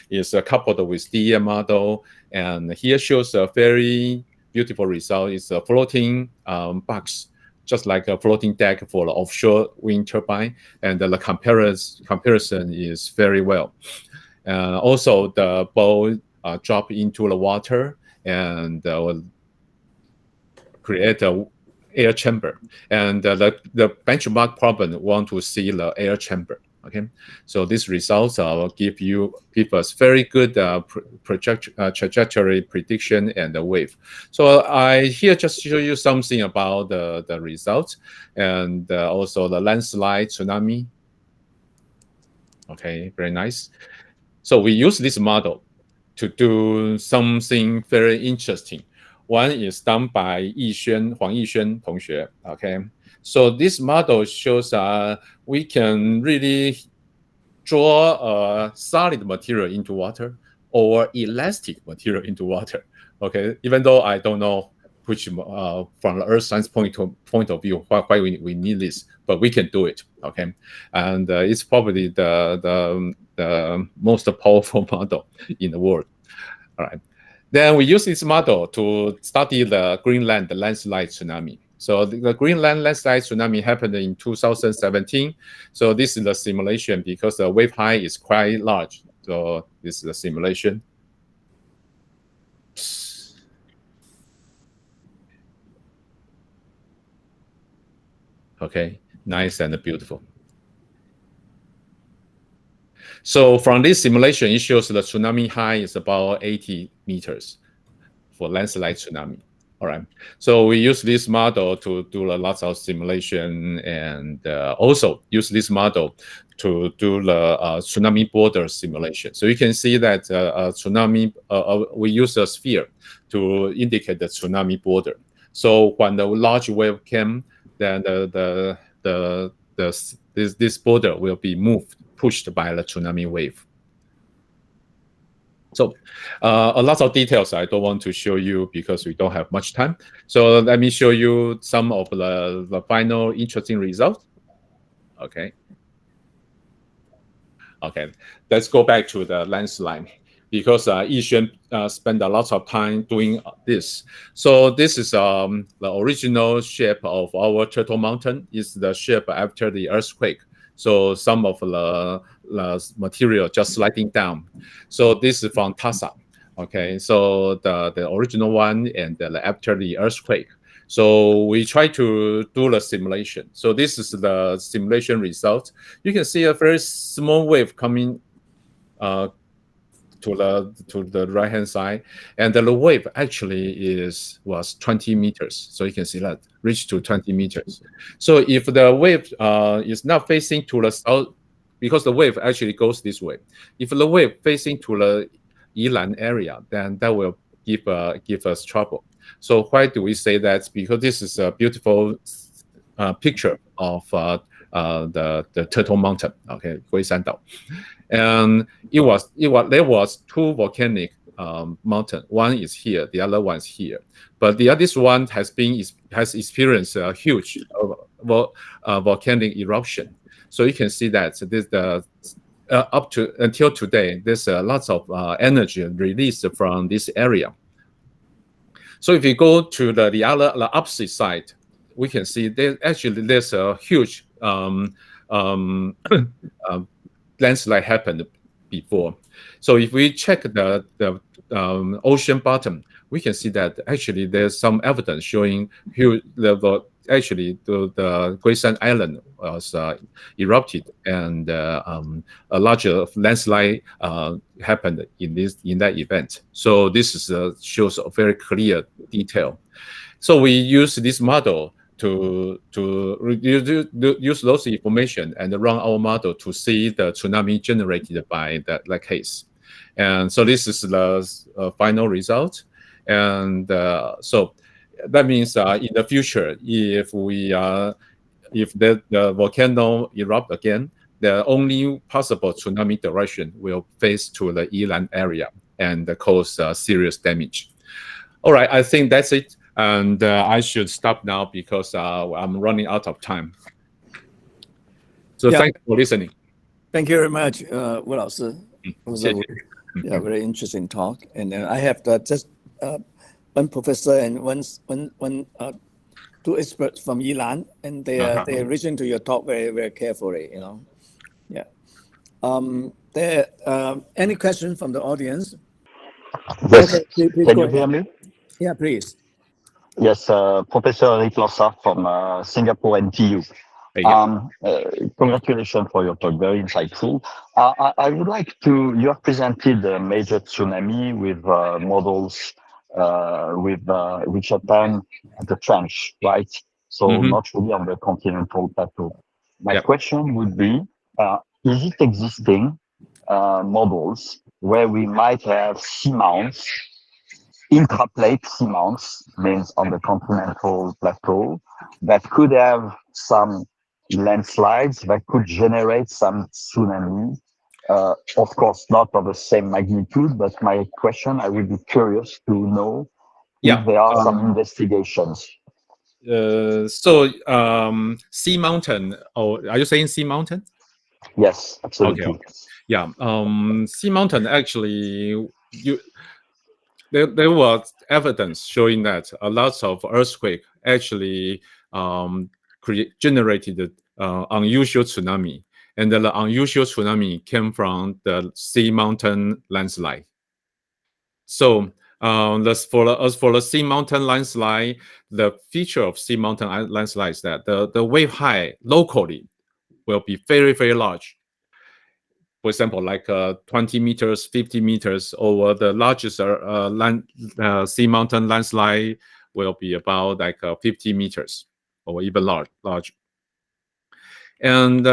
is coupled with DEM model, and here shows a very beautiful result. It's a floating box, just like a floating deck for the offshore wind turbine, and the comparison is very well. Also, the ball drop into the water and create a air chamber, and the benchmark problem want to see the air chamber. Okay, so these results will give us very good trajectory prediction and the wave. So I here just show you something about the results, and also the landslide tsunami. Okay, very nice. So we use this model to do something very interesting. One is done by Huang Yixuan 同学. Okay, so this model shows we can really draw a solid material into water or elastic material into water. Okay, even though I don't know which from the earth science point of view why we need this, but we can do it. Okay, and it's probably the most powerful model in the world. All right. Then we use this model to study the Greenland landslide tsunami. So the Greenland landslide tsunami happened in 2017. So this is the simulation because the wave height is quite large. So this is the simulation. Okay, nice and beautiful. So from this simulation, it shows the tsunami height is about 80 meters for landslide tsunami. All right. So we use this model to do lots of simulation, and also use this model to do the tsunami border simulation. So you can see that tsunami, we use a sphere to indicate the tsunami border. So when the large wave came, then this border will be pushed by the tsunami wave. So a lot of details I don't want to show you because we don't have much time. So let me show you some of the final interesting results. Okay. Okay, let's go back to the landslide because Yixuan spent a lot of time doing this. So this is the original shape of our Turtle Mountain is the shape after the earthquake. So some of the material just sliding down. So this is from Tasa. Okay, so the original one and after the earthquake. So we try to do the simulation. So this is the simulation result. You can see a very small wave coming to the right hand side, and the wave actually was 20 meters. So you can see that reached to 20 meters. So if the wave is not facing to the south, because the wave actually goes this way. If the wave facing to the Yilan area, then that will give us trouble. So why do we say that? Because this is a beautiful picture of the Turtle Mountain, okay, Huisandao. And there was two volcanic mountain. One is here, the other one is here. But this one has experienced a huge volcanic eruption. So you can see that this until today, there's lots of energy released from this area. So if you go to the opposite side, we can see there's a huge landslide happened before. So if we check the ocean bottom, we can see that actually there's some evidence showing actually the Guishan Island was erupted, and a larger landslide happened in that event. So this shows a very clear detail. So we use this model to use those information and run our model to see the tsunami generated by that case. And so this is the final result. And so that means in the future, if the volcano erupt again, the only possible tsunami direction will face to the Yilan area and cause serious damage. All right, I think that's it. And I should stop now because I'm running out of time. So thanks for listening. Thank you very much, Wu Lao Shi. It was a very interesting talk. And I have just one professor and two experts from Yilan, and they are listening to your talk very, very carefully. Yeah. Any questions from the audience? Yes. Okay, please can you hear me? Yeah, please. Yes, Professor Eric Lansa from Singapore NTU. Congratulations for your talk, very insightful. I would like you have presented a major tsunami with models with Japan at the trench, right? So not really on the continental plateau. My question would be, is it existing models where we might have seamounts, intraplate seamounts, means on the continental plateau, that could have some landslides that could generate some tsunami? Of course, not of the same magnitude, but my question, I would be curious to know if there are some investigations. Sea mountain, or are you saying sea mountain? Yes, absolutely. Okay. Yeah, sea mountain actually, there was evidence showing that a lot of earthquake actually generated unusual tsunami, and the unusual tsunami came from the sea mountain landslide. So as for the sea mountain landslide, the feature of sea mountain landslide is that the wave height locally will be very, very large. For example, like 20 meters, 50 meters, or the largest sea mountain landslide will be about like 50 meters or even large. And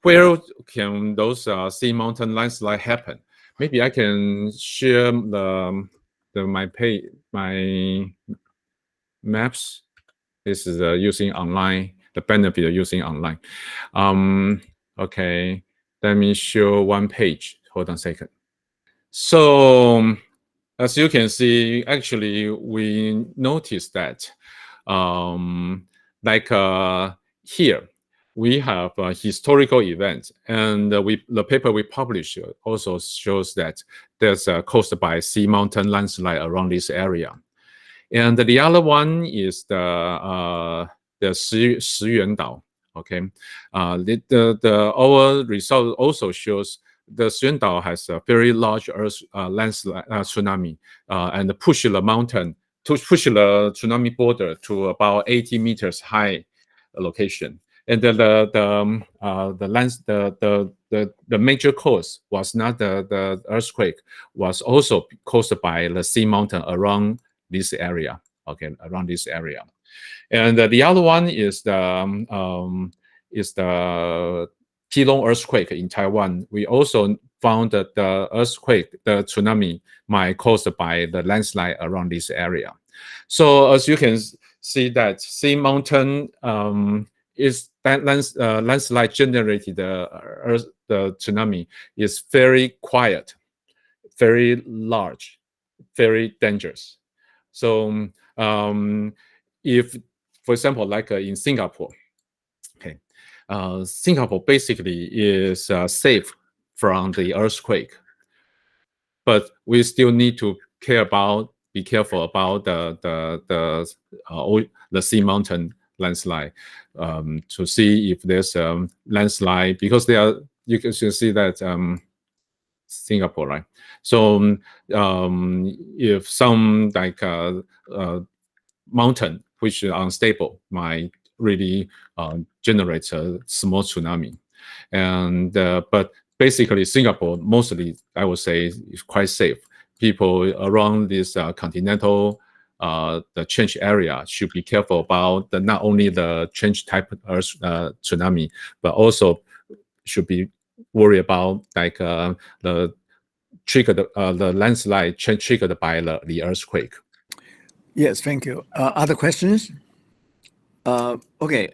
where can those sea mountain landslide happen? Maybe I can share my maps. This is using online, the benefit of using online. Okay, let me show one page. Hold on a second. So as you can see, actually, we noticed that like here, we have historical events, and the paper we published also shows that there's caused by sea mountain landslide around this area. And the other one is the Shiyuan Dao. Okay, our result also shows the Shiyuan Dao has a very large earth landslide tsunami and push the mountain to push the tsunami border to about 80 meters high location. And the major cause was not the earthquake, was also caused by the sea mountain around this area. Okay, around this area. And the other one is the Keelung earthquake in Taiwan. We also found that the earthquake, the tsunami, might caused by the landslide around this area. So as you can see, that sea mountain is that landslide generated the tsunami is very quiet, very large, very dangerous. So if, for example, like in Singapore, okay, Singapore basically is safe from the earthquake, but we still need to be careful about the sea mountain landslide to see if there's a landslide, because you can see that Singapore, right? So if some like mountain which is unstable might really generate a small tsunami, and but basically Singapore mostly, I would say, is quite safe. People around this continental the change area should be careful about not only the change type of tsunami, but also should be worried about like the landslide triggered by the earthquake. Yes, thank you. Other questions? Okay,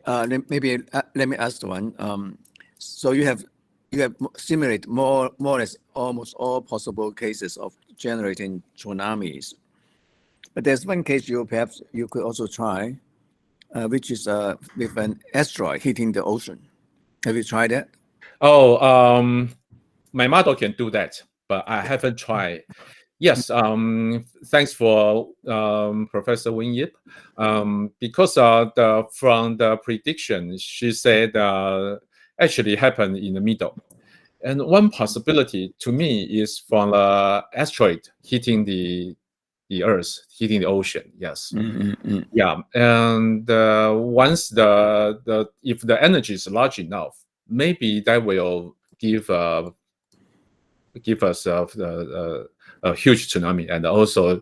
maybe let me ask the one. So you have simulated more or less almost all possible cases of generating tsunamis, but there's one case perhaps you could also try, which is with an asteroid hitting the ocean. Have you tried that? Oh, my model can do that, but I haven't tried. Yes, thanks for Professor Wing Yip. Because from the prediction, she said actually happened in the middle. And one possibility to me is from the asteroid hitting the Earth, hitting the ocean. Yes. Mm-hmm. Yeah, and once if the energy is large enough, maybe that will give us a huge tsunami, and also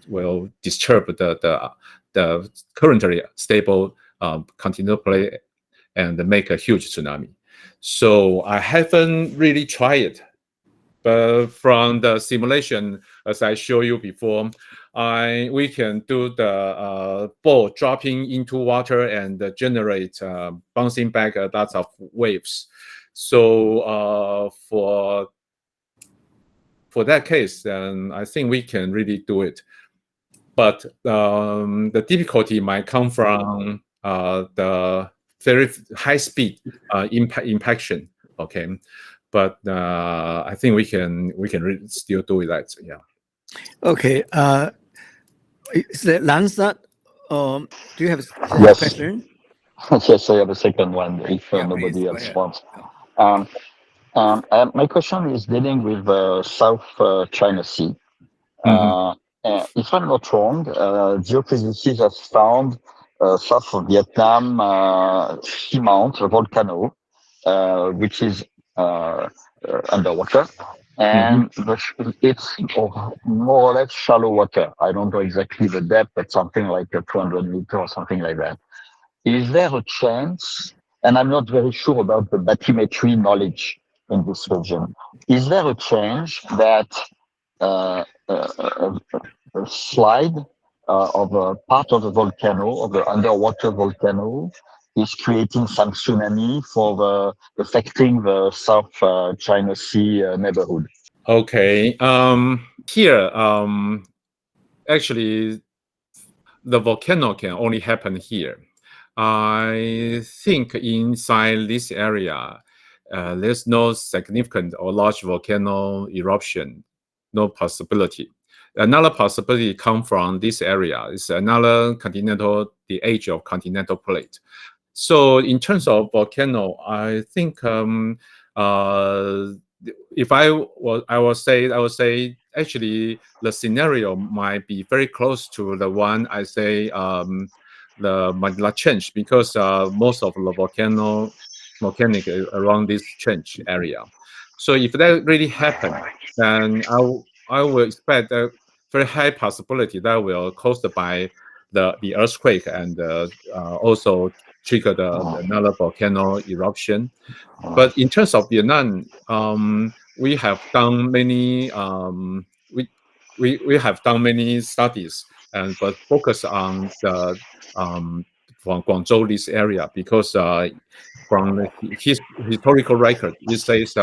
will disturb the currently stable continental plate and make a huge tsunami. So I haven't really tried it, but from the simulation, as I showed you before, we can do the ball dropping into water and generate bouncing back lots of waves. So for that case, then I think we can really do it. But the difficulty might come from the very high speed impaction. Okay, but I think we can still do that. Yeah. Okay. Is that Lanza? Do you have a question? Yes, I have a second one if nobody else wants. My question is dealing with South China Sea. If I'm not wrong, geophysicists have found south of Vietnam seamount, a volcano, which is underwater, and it's more or less shallow water. I don't know exactly the depth, but something like 200 meters or something like that. Is there a chance, and I'm not very sure about the bathymetry knowledge in this region, is there a chance that a slide of a part of the volcano, of the underwater volcano, is creating some tsunami for affecting the South China Sea neighborhood? Okay. Here, actually, the volcano can only happen here, I think inside this area, there's no significant or large volcano eruption, no possibility. Another possibility come from this area is another continental, the age of continental plate. So in terms of volcano, I think if I would say actually the scenario might be very close to the one I say the Manila Trench, because most of the volcanic around this trench area. So if that really happen, then I will expect a very high possibility that will caused by the earthquake and also trigger another volcano eruption. But in terms of Vietnam, we have done many we have done many studies, and but focus on the from Guangzhou this area, because from his historical record, it says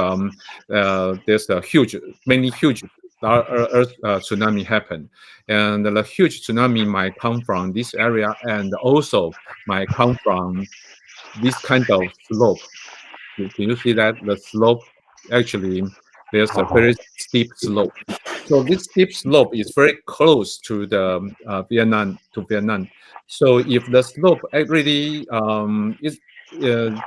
there's many huge earth tsunami happen, and the huge tsunami might come from this area, and also might come from this kind of slope. Can you see that the slope actually there's a very steep slope. So this steep slope is very close to the Vietnam. So if the slope really is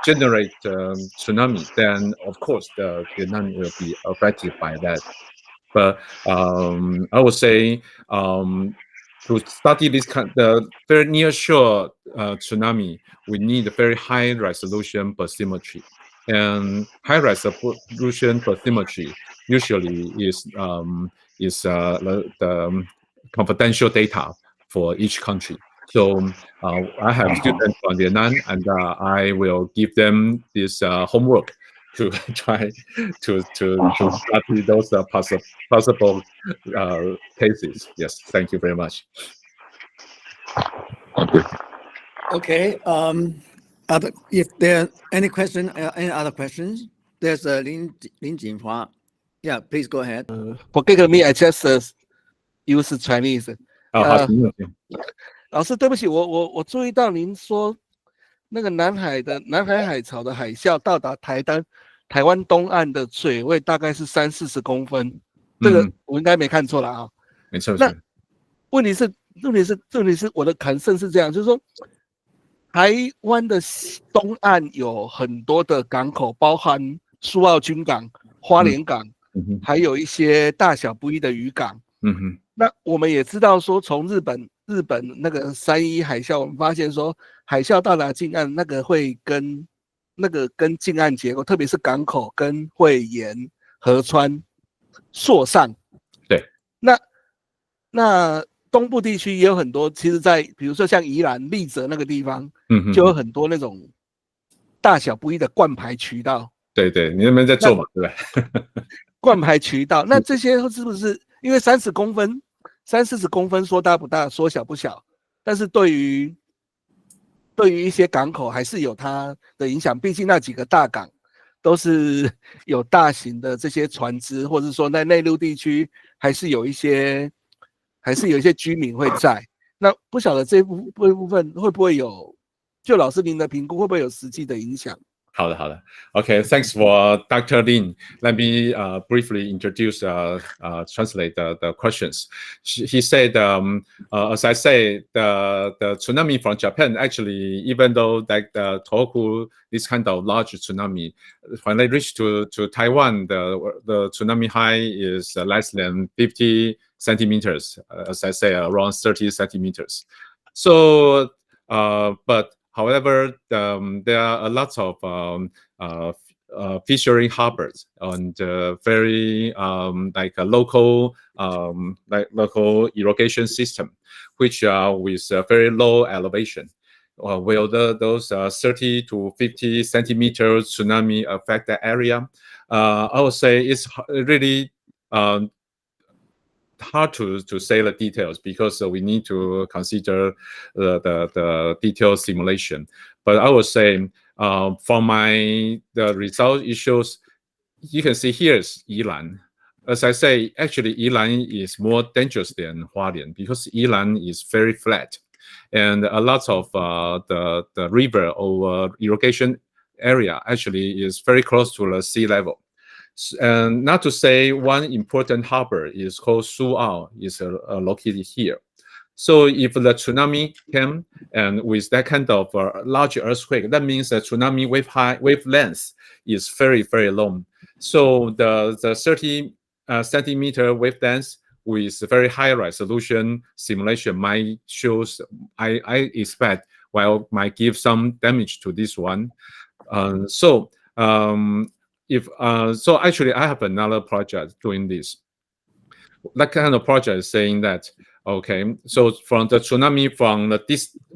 generate tsunami, then of course the Vietnam will be affected by that. But I would say to study this the very near shore tsunami, we need a very high resolution bathymetry. And high resolution bathymetry usually is the confidential data for each country. So I have students from Vietnam, and I will give them this homework to try to study those possible cases. Yes, thank you very much. Okay. Okay. If there are any other questions, there's Lin Jinhua. Yeah, please go ahead. Forgive me, I just use Chinese. 好，请请。老师，对不起，我注意到您说那个南海海潮的海啸到达台湾东岸的水位大概是30-40公分，这个我应该没看错了啊。没错。那问题是我的concern是这样，就是说台湾的东岸有很多的港口，包含苏澳军港、花莲港，还有一些大小不一的渔港。那我们也知道说，从日本那个3.1海啸，我们发现说海啸到达近岸，那个会跟近岸结构，特别是港口会沿河川溯上。对。那东部地区也有很多，其实在比如说像宜兰丽泽那个地方，就有很多那种大小不一的灌排渠道。对，你那边在做嘛，对吧？灌排渠道，那这些是不是因为30-40公分说大不大，说小不小，但是对于一些港口还是有它的影响，毕竟那几个大港都是有大型的这些船只，或者说在内陆地区还是有一些居民会在。那不晓得这部分会不会有，就老师您的评估会不会有实际的影响？好的。Okay, thanks for Dr. Lin. Let me briefly introduce, translate the questions. He said, as I say, the tsunami from Japan, actually, even though like the Tohoku, this kind of large tsunami, when they reach to Taiwan, the tsunami high is less than 50 centimeters, as I say, around 30 centimeters. So, but however, there are a lot of fishery harbors and very like a local irrigation system, which with very low elevation. Will those 30 to 50 centimeter tsunami affect the area? I would say it's really hard to say the details, because we need to consider the detailed simulation. But I would say from the result, it shows, you can see here is Yilan. As I say, actually Yilan is more dangerous than Hualien, because Yilan is very flat. and a lot of the river or irrigation area actually is very close to the sea level. And not to say one important harbor is called Suao is located here. So if the tsunami came and with that kind of large earthquake, that means the tsunami wave length is very, very long. So the 30 centimeter wave length with very high resolution simulation might shows, I expect, might give some damage to this one. So actually I have another project doing this. That kind of project is saying that, okay, so from the tsunami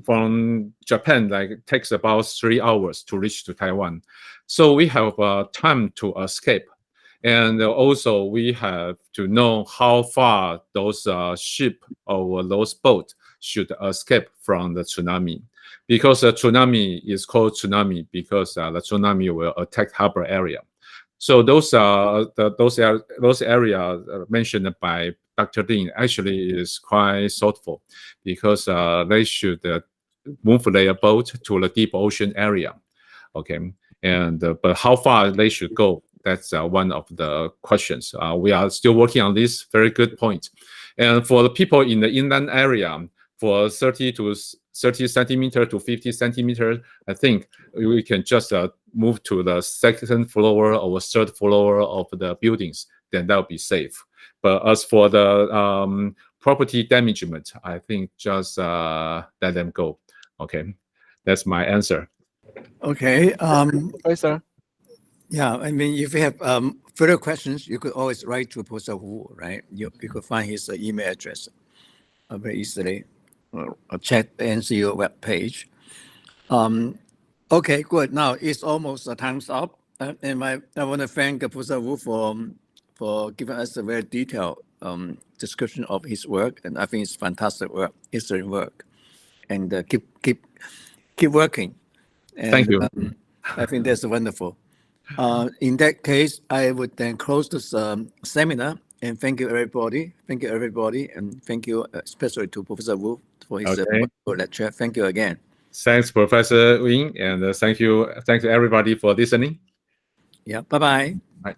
from Japan, like takes about 3 hours to reach to Taiwan. So we have time to escape. And also we have to know how far those ship or those boats should escape from the tsunami. Because the tsunami is called tsunami because the tsunami will attack harbor area. So those areas mentioned by Dr. Lin actually is quite thoughtful because they should move their boat to the deep ocean area. Okay, and but how far they should go, that's one of the questions. We are still working on this. Very good point. And for the people in the inland area, for 30 centimeter to 50 centimeters, I think we can just move to the second floor or third floor of the buildings, then that will be safe. But as for the property damagement, I think just let them go. Okay, that's my answer. Okay. Professor. Yeah, I mean, if you have further questions, you could always write to Professor Wu, right? You could find his email address very easily, or check the NCO webpage. Okay, good. Now it's almost time's up, and I want to thank Professor Wu for giving us a very detailed description of his work, and I think it's fantastic work, history work, and keep working. And, thank you. I think that's wonderful. In that case, I would then close this seminar, and thank you everybody. Thank you everybody, and thank you especially to Professor Wu for his wonderful lecture. Thank you again. Thanks, Professor Wing, and thank you everybody for listening. Yeah, bye-bye. Bye.